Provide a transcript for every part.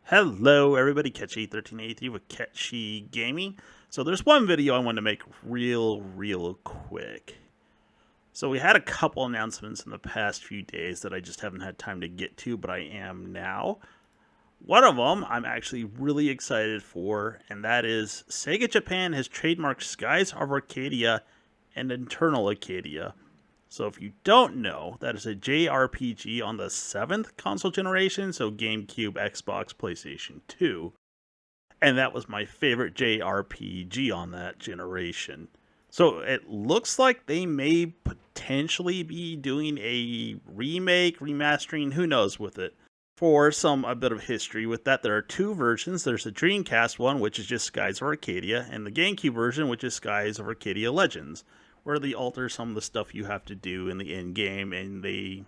Hello everybody, Catchy1383 with Catchy Gaming. So there's one video I want to make real quick. So we had a couple announcements in the past few days that I just haven't had time to get to, but I am now. One of them I'm actually really excited for, and that is Sega Japan has trademarked Skies of Arcadia and Internal Arcadia. So if you don't know, that is a JRPG on the 7th console generation, so GameCube, Xbox, PlayStation 2. And that was my favorite JRPG on that generation. So it looks like they may potentially be doing a remake, remastering, who knows with it. For a bit of history with that, there are two versions. There's the Dreamcast one, which is just Skies of Arcadia, and the GameCube version, which is Skies of Arcadia Legends, where they alter some of the stuff you have to do in the end game, and they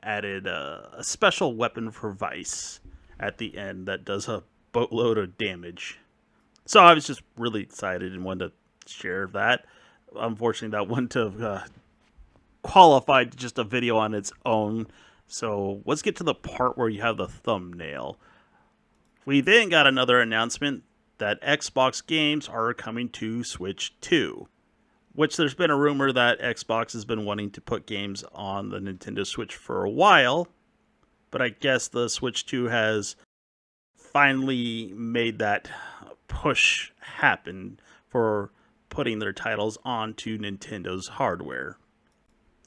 added a special weapon for Vice at the end that does a boatload of damage. So I was just really excited and wanted to share that. Unfortunately, that wouldn't have qualified to just a video on its own. So let's get to the part where you have the thumbnail. We then got another announcement that Xbox games are coming to Switch 2. Which there's been a rumor that Xbox has been wanting to put games on the Nintendo Switch for a while. But I guess the Switch 2 has finally made that push happen for putting their titles onto Nintendo's hardware.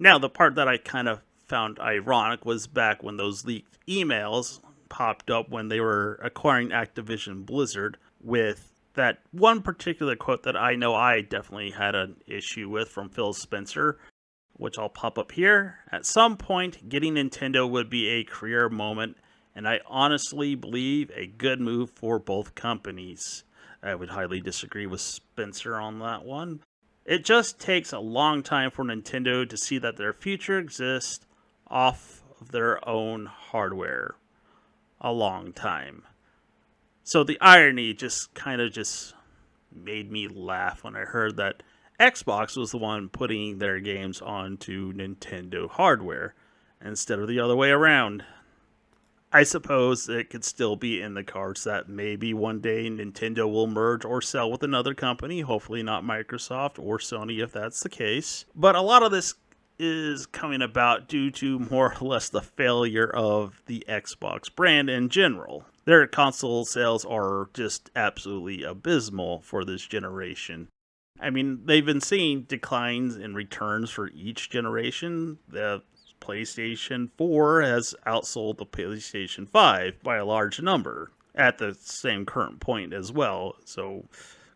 Now, the part that I kind of found ironic was back when those leaked emails popped up when they were acquiring Activision Blizzard with that one particular quote that I know I definitely had an issue with from Phil Spencer, which I'll pop up here. At some point, getting Nintendo would be a career moment, and I honestly believe a good move for both companies. I would highly disagree with Spencer on that one. It just takes a long time for Nintendo to see that their future exists off of their own hardware. A long time. So the irony just made me laugh when I heard that Xbox was the one putting their games onto Nintendo hardware instead of the other way around. I suppose it could still be in the cards that maybe one day Nintendo will merge or sell with another company, hopefully not Microsoft or Sony if that's the case. But a lot of this is coming about due to more or less the failure of the Xbox brand in general. Their console sales are just absolutely abysmal for this generation. I mean, they've been seeing declines in returns for each generation. The PlayStation 4 has outsold the PlayStation 5 by a large number at the same current point as well. So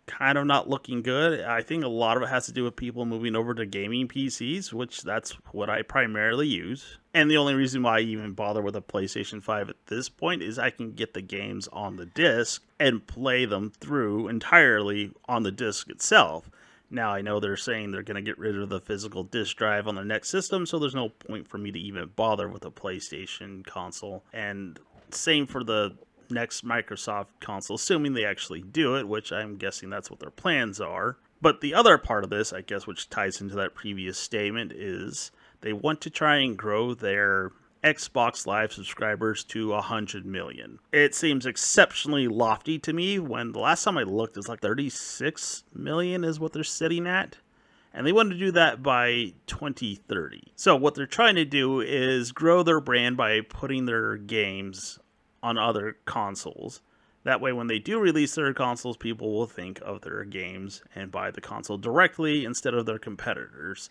kind of not looking good. I think a lot of it has to do with people moving over to gaming PCs, which that's what I primarily use. And the only reason why I even bother with a PlayStation 5 at this point is I can get the games on the disc and play them through entirely on the disc itself. Now, I know they're saying they're going to get rid of the physical disc drive on the next system, so there's no point for me to even bother with a PlayStation console. And same for the next Microsoft console, assuming they actually do it, which I'm guessing that's what their plans are. But the other part of this, I guess, which ties into that previous statement, is they want to try and grow their Xbox Live subscribers to 100 million. It seems exceptionally lofty to me when the last time I looked, it's like 36 million is what they're sitting at. And they want to do that by 2030. So what they're trying to do is grow their brand by putting their games on other consoles. That way, when they do release their consoles, people will think of their games and buy the console directly instead of their competitors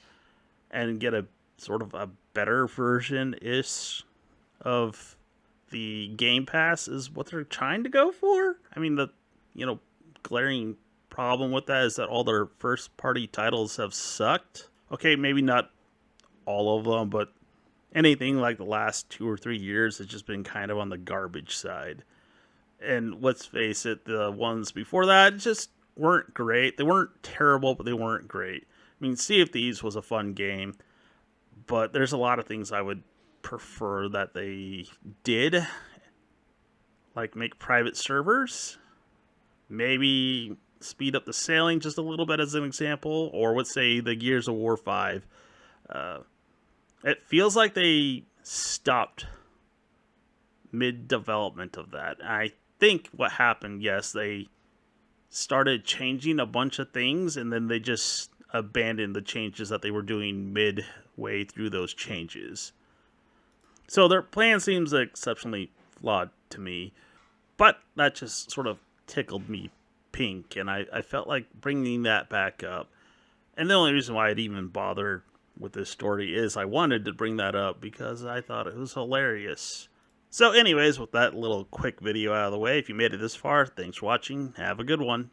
and get a sort of a better version-ish of the Game Pass is what they're trying to go for. I mean, the glaring problem with that is that all their first-party titles have sucked. Okay, maybe not all of them, but anything like the last 2 or 3 years has just been kind of on the garbage side. And let's face it, the ones before that just weren't great. They weren't terrible, but they weren't great. I mean, Sea of Thieves was a fun game, but there's a lot of things I would prefer that they did. Like make private servers. Maybe speed up the sailing just a little bit as an example. Or let's say the Gears of War 5. It feels like they stopped mid-development of that. I think what happened, yes, they started changing a bunch of things, and then they just abandoned the changes that they were doing midway through those changes. So their plan seems exceptionally flawed to me, but that just sort of tickled me pink, and I felt like bringing that back up. And the only reason why I'd even bother with this story is I wanted to bring that up because I thought it was hilarious. So anyways, with that little quick video out of the way, if you made it this far, thanks for watching. Have a good one.